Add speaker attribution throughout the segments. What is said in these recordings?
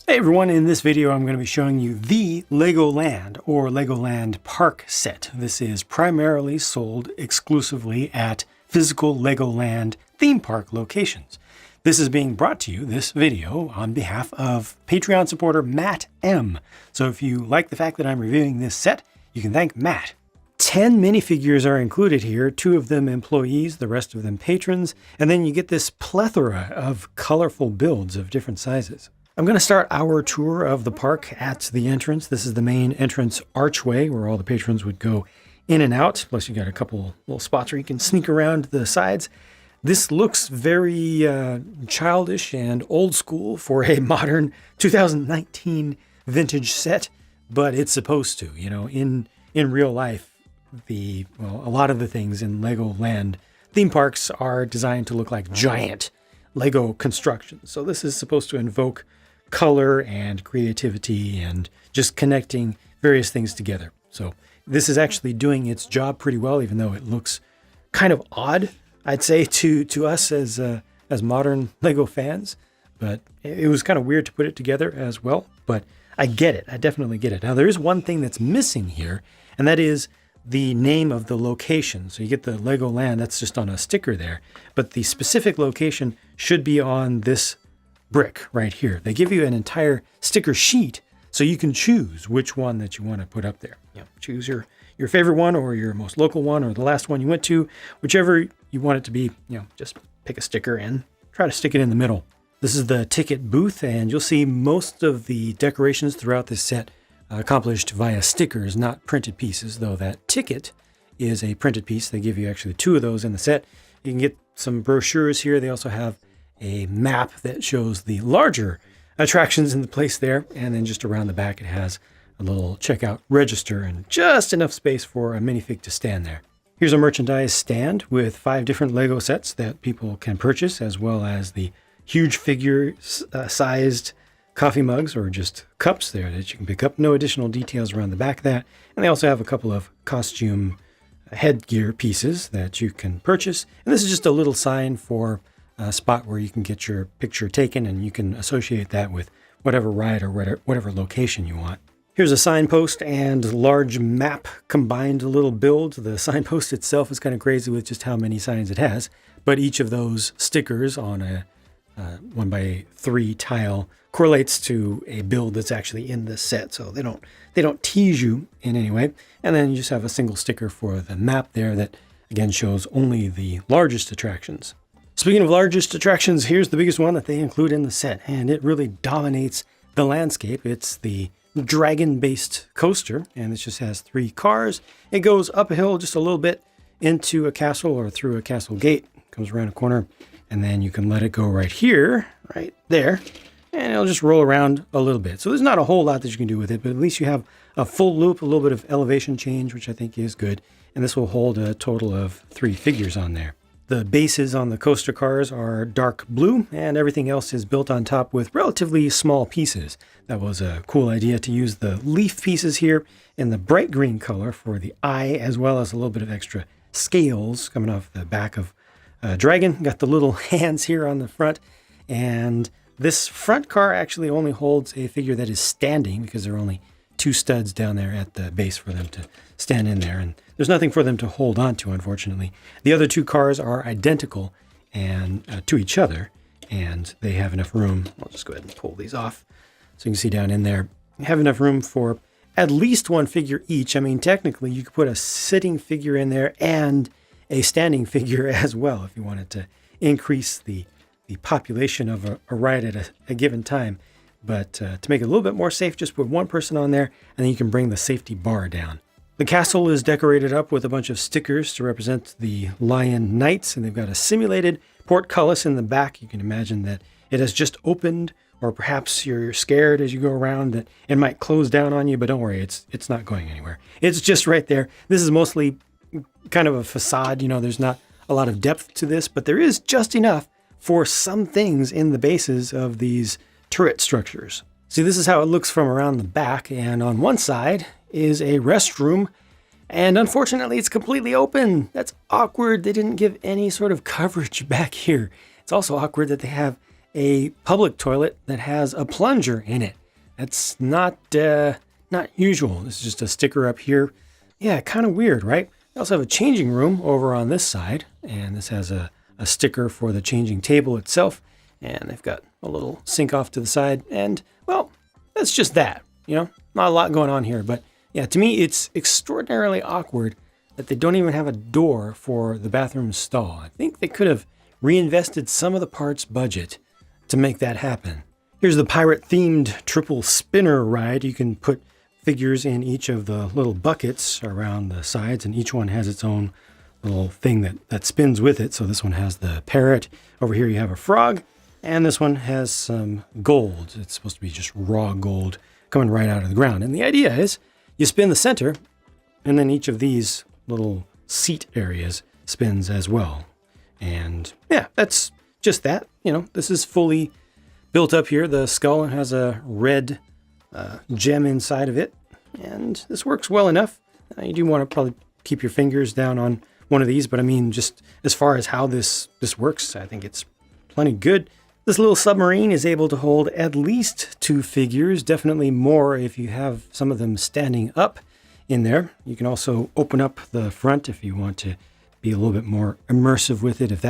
Speaker 1: Hey everyone, in this video I'm going to be showing you the LEGOLAND or LEGOLAND Park set. This is primarily sold exclusively at physical LEGOLAND theme park locations. This is being brought to you, this video, on behalf of Patreon supporter Matt M. So if you like the fact that I'm reviewing this set, you can thank Matt. 10 minifigures are included here, 2 of them employees, the rest of them patrons, and then you get this plethora of colorful builds of different sizes. I'm going to start our tour of the park at the entrance. This is the main entrance archway where all the patrons would go in and out. Plus you got a couple little spots where you can sneak around the sides. This looks very childish and old school for a modern 2019 vintage set, but it's supposed to. You know, in real life, a lot of the things in LEGOLAND theme parks are designed to look like giant Lego constructions. So this is supposed to invoke color and creativity and just connecting various things together. So this is actually doing its job pretty well, even though it looks kind of odd, I'd say, to us as modern Lego fans. But it was kind of weird to put it together as well. But I get it. I definitely get it. Now, there is one thing that's missing here, and that is the name of the location. So you get the LEGOLAND, that's just on a sticker there. But the specific location should be on this brick right here. They give you an entire sticker sheet so you can choose which one that you want to put up there. You know, choose your favorite one or your most local one or the last one you went to, whichever you want it to be. You know, just pick a sticker and try to stick it in the middle. This is the ticket booth, and you'll see most of the decorations throughout this set accomplished via stickers, not printed pieces, though that ticket is a printed piece. They give you actually 2 of those in the set. You can get some brochures here. They also have a map that shows the larger attractions in the place there, and then just around the back it has a little checkout register and just enough space for a minifig to stand there. Here's a merchandise stand with 5 different Lego sets that people can purchase, as well as the huge figure sized coffee mugs or just cups there that you can pick up. No additional details around the back of that. And they also have a couple of costume headgear pieces that you can purchase. And this is just a little sign for a spot where you can get your picture taken, and you can associate that with whatever ride or whatever location you want. Here's a signpost and large map combined little build. The signpost itself is kind of crazy with just how many signs it has, but each of those stickers on a 1x3 tile correlates to a build that's actually in this set, so they don't tease you in any way. And then you just have a single sticker for the map there that again shows only the largest attractions. Speaking of largest attractions, here's the biggest one that they include in the set, and it really dominates the landscape. It's the dragon-based coaster, and it just has 3 cars. It goes up a hill just a little bit into a castle or through a castle gate, comes around a corner, and then you can let it go right here, right there, and it'll just roll around a little bit. So there's not a whole lot that you can do with it, but at least you have a full loop, a little bit of elevation change, which I think is good, and this will hold a total of 3 figures on there. The bases on the coaster cars are dark blue, and everything else is built on top with relatively small pieces. That was a cool idea to use the leaf pieces here in the bright green color for the eye, as well as a little bit of extra scales coming off the back of a dragon. Got the little hands here on the front, and this front car actually only holds a figure that is standing because there are only 2 studs down there at the base for them to stand in there, and there's nothing for them to hold on to, unfortunately. The other 2 cars are identical and to each other, and they have enough room. I'll just go ahead and pull these off so you can see down in there. You have enough room for at least 1 figure each. I mean, technically you could put a sitting figure in there and a standing figure as well if you wanted to increase the population of a ride at a given time. But to make it a little bit more safe, just put 1 person on there, and then you can bring the safety bar down. The castle is decorated up with a bunch of stickers to represent the Lion Knights, and they've got a simulated portcullis in the back. You can imagine that it has just opened, or perhaps you're scared as you go around that it might close down on you, but don't worry, it's not going anywhere. It's just right there. This is mostly kind of a facade. You know, there's not a lot of depth to this, but there is just enough for some things in the bases of these turret structures. See, this is how it looks from around the back, and on one side is a restroom, and unfortunately it's completely open. That's awkward. They didn't give any sort of coverage back here. It's also awkward that they have a public toilet that has a plunger in it. That's not usual. This is just a sticker up here. Yeah, kind of weird, right? They also have a changing room over on this side, and this has a sticker for the changing table itself, and they've got a little sink off to the side, and, well, that's just that, not a lot going on here, but yeah, to me, it's extraordinarily awkward that they don't even have a door for the bathroom stall. I think they could have reinvested some of the parts budget to make that happen. Here's the pirate-themed triple spinner ride. You can put figures in each of the little buckets around the sides, and each one has its own little thing that spins with it. So this one has the parrot. Over here you have a frog, and this one has some gold. It's supposed to be just raw gold coming right out of the ground. And the idea is you spin the center, and then each of these little seat areas spins as well. And yeah, that's just that. This is fully built up here. The skull has a red gem inside of it, and this works well enough. You do want to probably keep your fingers down on one of these, but I mean, just as far as how this works, I think it's plenty good. This little submarine is able to hold at least 2 figures, definitely more if you have some of them standing up in there. You can also open up the front if you want to be a little bit more immersive with it, if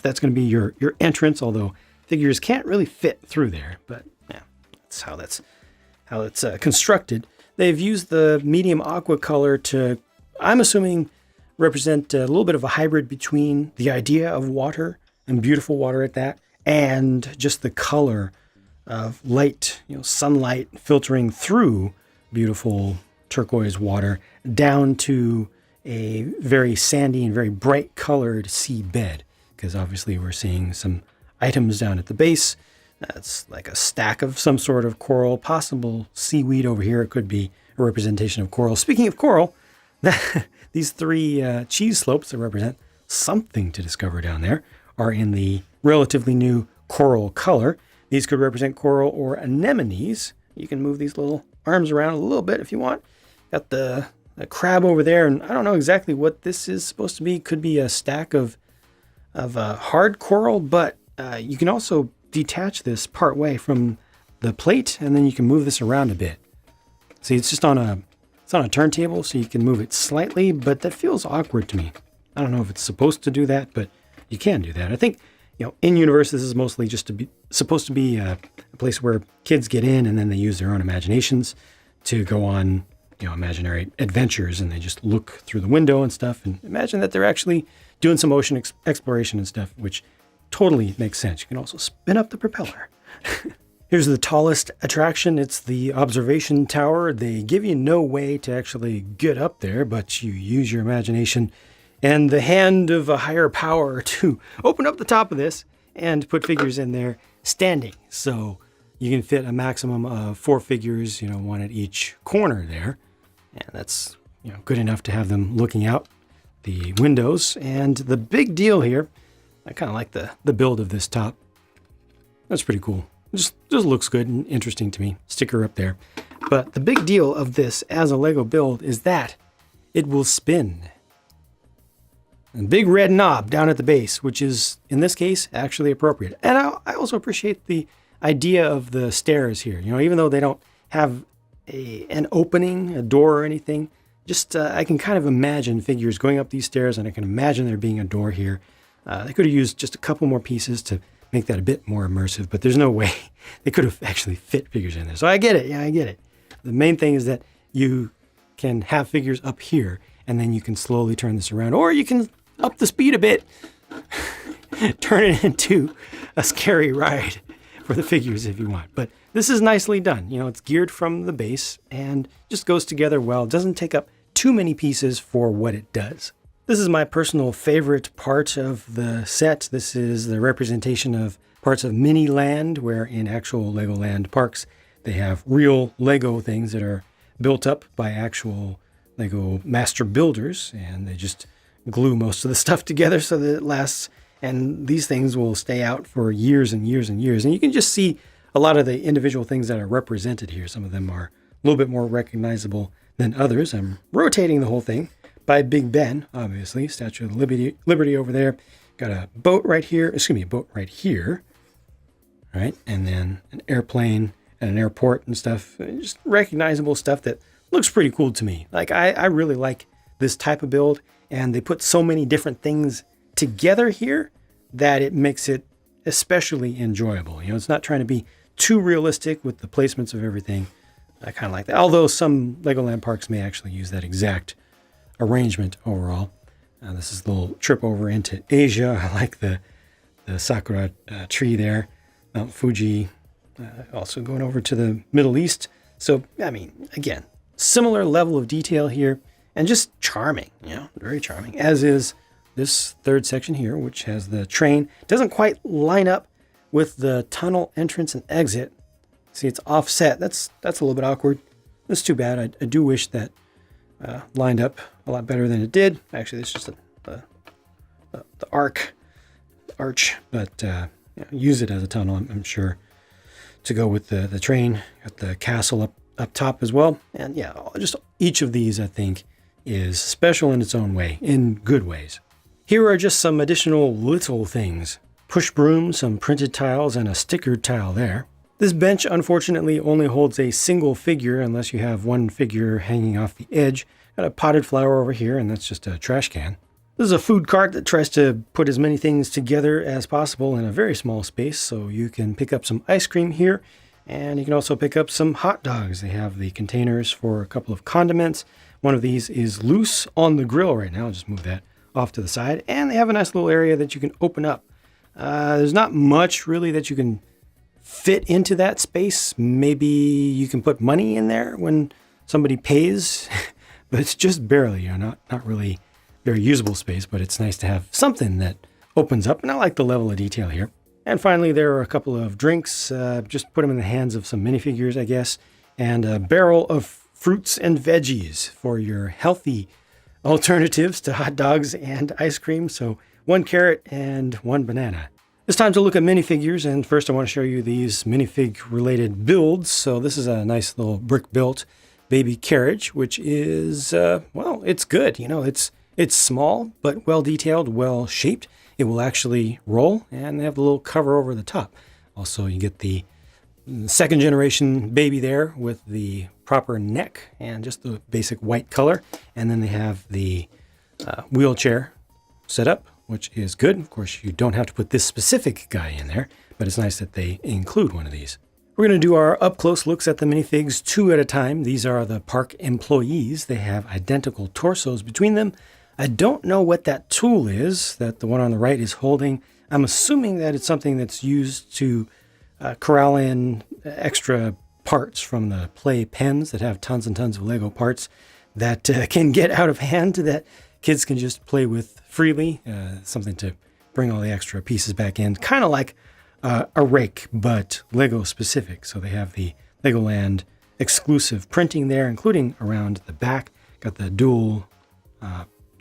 Speaker 1: that's going to be your entrance, although figures can't really fit through there, but yeah, that's how it's constructed. They've used the medium aqua color to, I'm assuming, represent a little bit of a hybrid between the idea of water, and beautiful water at that, and just the color of light, sunlight filtering through beautiful turquoise water down to a very sandy and very bright colored sea bed, because obviously we're seeing some items down at the base. That's like a stack of some sort of coral, possible seaweed over here. It could be a representation of coral. Speaking of coral, these 3 cheese slopes that represent something to discover down there are in the relatively new coral color. These could represent coral or anemones. You can move these little arms around a little bit if you want. Got the crab over there, and I don't know exactly what this is supposed to be. Could be a stack of hard coral, but you can also detach this part way from the plate, and then you can move this around a bit. See, it's on a turntable, so you can move it slightly, but that feels awkward to me. I don't know if it's supposed to do that, but you can do that. I think, in universe, this is mostly just supposed to be a place where kids get in and then they use their own imaginations to go on, imaginary adventures, and they just look through the window and stuff and imagine that they're actually doing some ocean exploration and stuff, which totally makes sense. You can also spin up the propeller. Here's the tallest attraction. It's the observation tower. They give you no way to actually get up there, but you use your imagination and the hand of a higher power to open up the top of this and put figures in there standing. So you can fit a maximum of 4 figures, 1 at each corner there. And that's, good enough to have them looking out the windows. And the big deal here, I kind of like the build of this top. That's pretty cool. Just looks good and interesting to me. Sticker up there. But the big deal of this as a Lego build is that it will spin. A big red knob down at the base, which is, in this case, actually appropriate. And I also appreciate the idea of the stairs here. Even though they don't have an opening, a door or anything, just I can kind of imagine figures going up these stairs, and I can imagine there being a door here. They could have used just a couple more pieces to make that a bit more immersive, but there's no way they could have actually fit figures in there. So I get it. Yeah, I get it. The main thing is that you can have figures up here, and then you can slowly turn this around, or you can up the speed a bit, turn it into a scary ride for the figures if you want. But this is nicely done. It's geared from the base and just goes together well. It doesn't take up too many pieces for what it does. This is my personal favorite part of the set. This is the representation of parts of Miniland, where in actual LEGOLAND parks, they have real Lego things that are built up by actual Lego master builders, and they just glue most of the stuff together so that it lasts. And these things will stay out for years and years and years. And you can just see a lot of the individual things that are represented here. Some of them are a little bit more recognizable than others. I'm rotating the whole thing by Big Ben, obviously. Statue of Liberty over there. Got a boat right here. A boat right here. right? And then an airplane and an airport and stuff. Just recognizable stuff that looks pretty cool to me. Like I really like this type of build, and they put so many different things together here that it makes it especially enjoyable. You know, it's not trying to be too realistic with the placements of everything. I kind of like that. Although some Legoland parks may actually use that exact arrangement overall. This is a little trip over into Asia. I like the sakura tree there. Mount Fuji. Also going over to the Middle East. So, I mean, again, similar level of detail here and just charming, you know, very charming, as is this third section here, which has the train. Doesn't quite line up with the tunnel entrance and exit. See, it's offset. That's a little bit awkward. That's too bad. I do wish that lined up a lot better than it did. Actually, it's just the arch, but you know, use it as a tunnel, I'm sure, to go with the train. Got the castle up top as well. And yeah, just each of these, I think, is special in its own way, in good ways. Here are just some additional little things. Push broom, some printed tiles, and a stickered tile there. This bench, unfortunately, only holds a single figure unless you have one figure hanging off the edge. Got a potted flower over here, and that's just a trash can. This is a food cart that tries to put as many things together as possible in a very small space, so you can pick up some ice cream here, and you can also pick up some hot dogs. They have the containers for a couple of condiments. One of these is loose on the grill right now. I'll just move that off to the side, and they have a nice little area that you can open up. There's not much really that you can fit into that space. Maybe you can put money in there when somebody pays, but it's just barely, you know, not really very usable space, but it's nice to have something that opens up, and I like the level of detail here. And finally, there are a couple of drinks. Just put them in the hands of some minifigures, I guess, and a barrel of fruits and veggies for your healthy alternatives to hot dogs and ice cream. So 1 carrot and 1 banana. It's time to look at minifigures, and first I want to show you these minifig-related builds. So this is a nice little brick-built baby carriage, which is, well, it's good. You know, it's small, but well-detailed, well-shaped. It will actually roll, and they have a little cover over the top. Also, you get the second-generation baby there with the proper neck and just the basic white color. And then they have the wheelchair set up, which is good. Of course, you don't have to put this specific guy in there, but it's nice that they include one of these. We're going to do our up-close looks at the minifigs 2 at a time. These are the park employees. They have identical torsos between them. I don't know what that tool is that the one on the right is holding. I'm assuming that it's something that's used to corral in extra parts from the play pens that have tons and tons of Lego parts that can get out of hand, that kids can just play with freely. Something to bring all the extra pieces back in. Kind of like a rake, but Lego specific. So they have the Legoland exclusive printing there, including around the back. Got the dual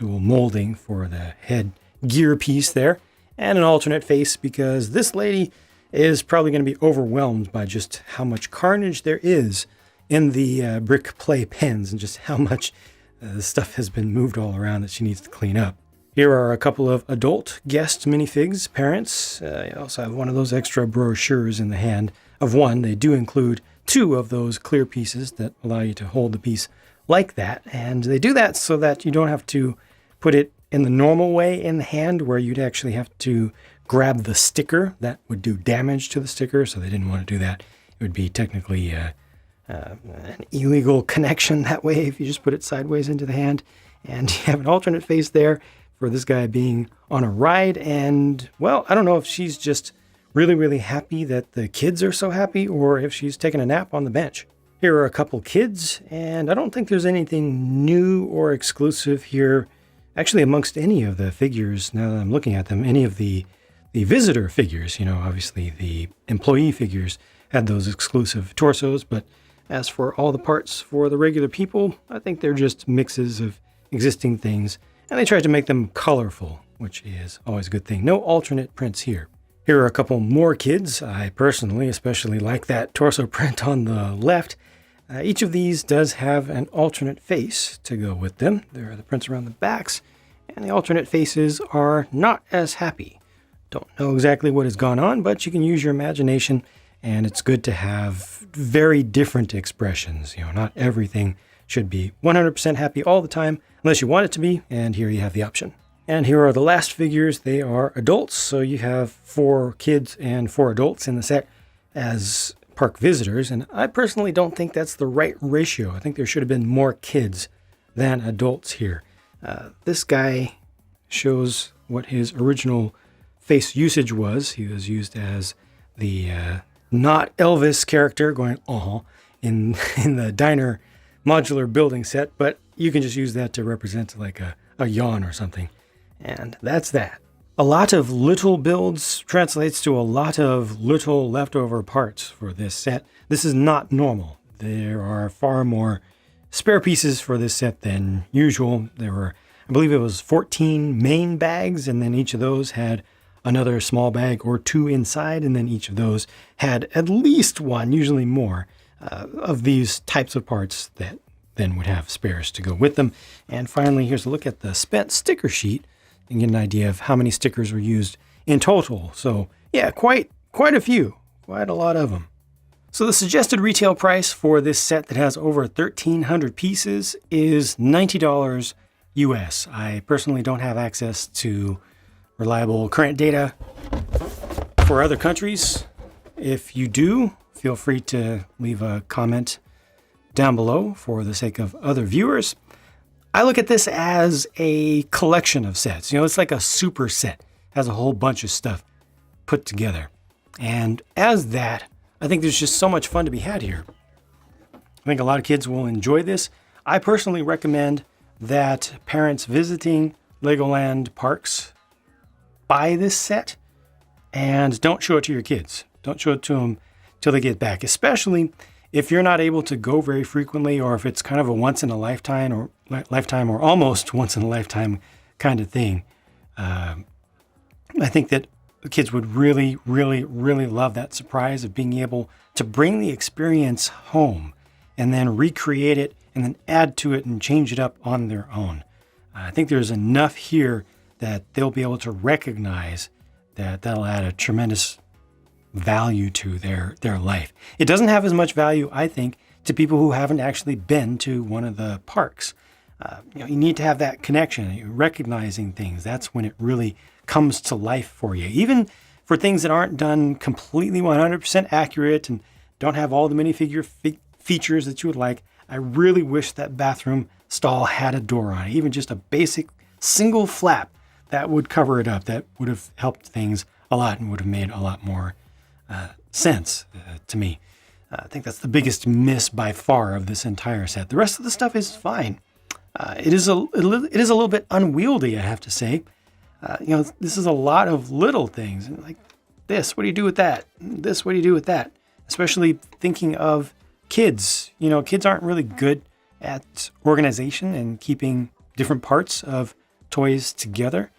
Speaker 1: molding for the head gear piece there, and an alternate face because this lady is probably going to be overwhelmed by just how much carnage there is in the brick play pens and just how much the stuff has been moved all around that she needs to clean up. Here are a couple of adult guest minifigs, parents. You also have one of those extra brochures in the hand of one. They do include 2 of those clear pieces that allow you to hold the piece like that, and they do that so that you don't have to put it in the normal way in the hand where you'd actually have to grab the sticker. That would do damage to the sticker, so they didn't want to do that. It would be technically an illegal connection that way if you just put it sideways into the hand. And you have an alternate face there for this guy being on a ride. And, well, I don't know if she's just really, really happy that the kids are so happy or if she's taking a nap on the bench. Here are a couple kids, and I don't think there's anything new or exclusive here. Actually, amongst any of the figures, now that I'm looking at them, any of the visitor figures, you know, obviously the employee figures had those exclusive torsos, but as for all the parts for the regular people, I think they're just mixes of existing things, and they tried to make them colorful, which is always a good thing. No alternate prints here. Here are a couple more kids. I personally especially like that torso print on the left. Each of these does have an alternate face to go with them. There are the prints around the backs, and the alternate faces are not as happy. Don't know exactly what has gone on, but you can use your imagination, and it's good to have very different expressions. Not everything should be 100% happy all the time, unless you want it to be, and here you have the option. And here are the last figures. They are adults, so you have 4 kids and 4 adults in the set as park visitors, and I personally don't think that's the right ratio. I think there should have been more kids than adults here. This guy shows what his original face usage was. He was used as the not Elvis character going in the diner modular building set, but you can just use that to represent like a yawn or something. And that's that. A lot of little builds translates to a lot of little leftover parts for this set. This is not normal. There are far more spare pieces for this set than usual. There were, I believe it was 14 main bags, and then each of those had another small bag or 2 inside, and then each of those had at least 1, usually more, of these types of parts that then would have spares to go with them. And finally, here's a look at the spent sticker sheet and get an idea of how many stickers were used in total. So yeah, quite a few, quite a lot of them. So the suggested retail price for this set that has over 1,300 pieces is $90 US. I personally don't have access to reliable current data for other countries. If you do, feel free to leave a comment down below for the sake of other viewers. I look at this as a collection of sets. It's like a super set. It has a whole bunch of stuff put together. And as that, I think there's just so much fun to be had here. I think a lot of kids will enjoy this. I personally recommend that parents visiting Legoland parks buy this set and don't show it to your kids. Don't show it to them till they get back, especially if you're not able to go very frequently, or if it's kind of a once in a lifetime or almost once in a lifetime kind of thing. I think that the kids would really, really, really love that surprise of being able to bring the experience home and then recreate it and then add to it and change it up on their own. I think there's enough here that they'll be able to recognize that that'll add a tremendous value to their life. It doesn't have as much value, I think, to people who haven't actually been to one of the parks. You need to have that connection, recognizing things. That's when it really comes to life for you. Even for things that aren't done completely 100% accurate and don't have all the minifigure features that you would like, I really wish that bathroom stall had a door on it, even just a basic single flap that would cover it up. That would have helped things a lot and would have made a lot more sense to me. I think that's the biggest miss by far of this entire set. The rest of the stuff is fine. It is a little bit unwieldy, I have to say. This is a lot of little things like this. What do you do with that? This. What do you do with that? Especially thinking of kids. Kids aren't really good at organization and keeping different parts of toys together.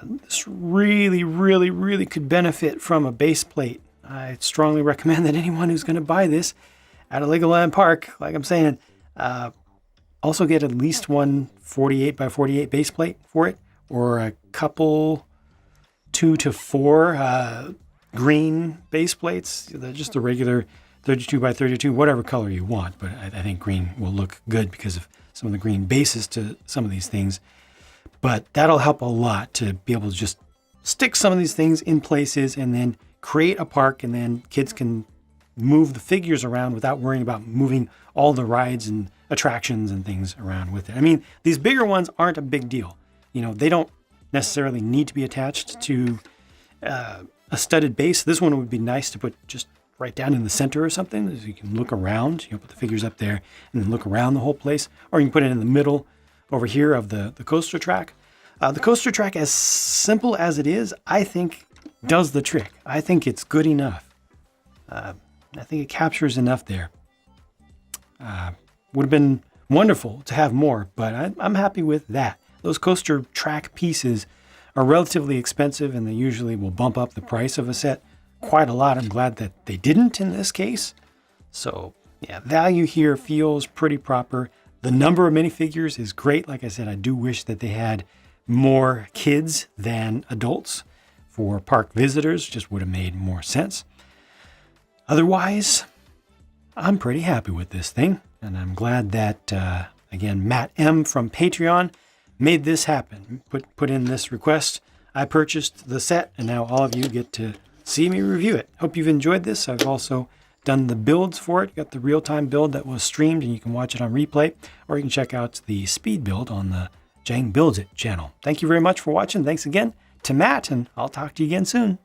Speaker 1: This really, really, really could benefit from a base plate. I strongly recommend that anyone who's going to buy this at a Legoland Park, like I'm saying, also get at least one 48 by 48 base plate for it, or a couple 2 to 4 green base plates. They're just the regular 32 by 32, whatever color you want. But I think green will look good because of some of the green bases to some of these things. But that'll help a lot to be able to just stick some of these things in places and then create a park, and then kids can move the figures around without worrying about moving all the rides and attractions and things around with it. I mean, these bigger ones aren't a big deal. They don't necessarily need to be attached to a studded base. This one would be nice to put just right down in the center or something, so you can look around. Put the figures up there and then look around the whole place, or you can put it in the middle over here of the coaster track. The coaster track, as simple as it is, I think does the trick. I think it's good enough. I think it captures enough there. Would have been wonderful to have more, but I'm happy with that. Those coaster track pieces are relatively expensive, and they usually will bump up the price of a set quite a lot. I'm glad that they didn't in this case. So yeah, value here feels pretty proper. The number of minifigures is great. Like I said, I do wish that they had more kids than adults for park visitors. Just would have made more sense. Otherwise, I'm pretty happy with this thing. And I'm glad that, again, Matt M. from Patreon made this happen. Put in this request. I purchased the set, and now all of you get to see me review it. Hope you've enjoyed this. I've also done the builds for it. Got the real-time build that was streamed, and you can watch it on replay, or you can check out the speed build on the JANG Builds It channel. Thank you very much for watching. Thanks again to Matt, and I'll talk to you again soon.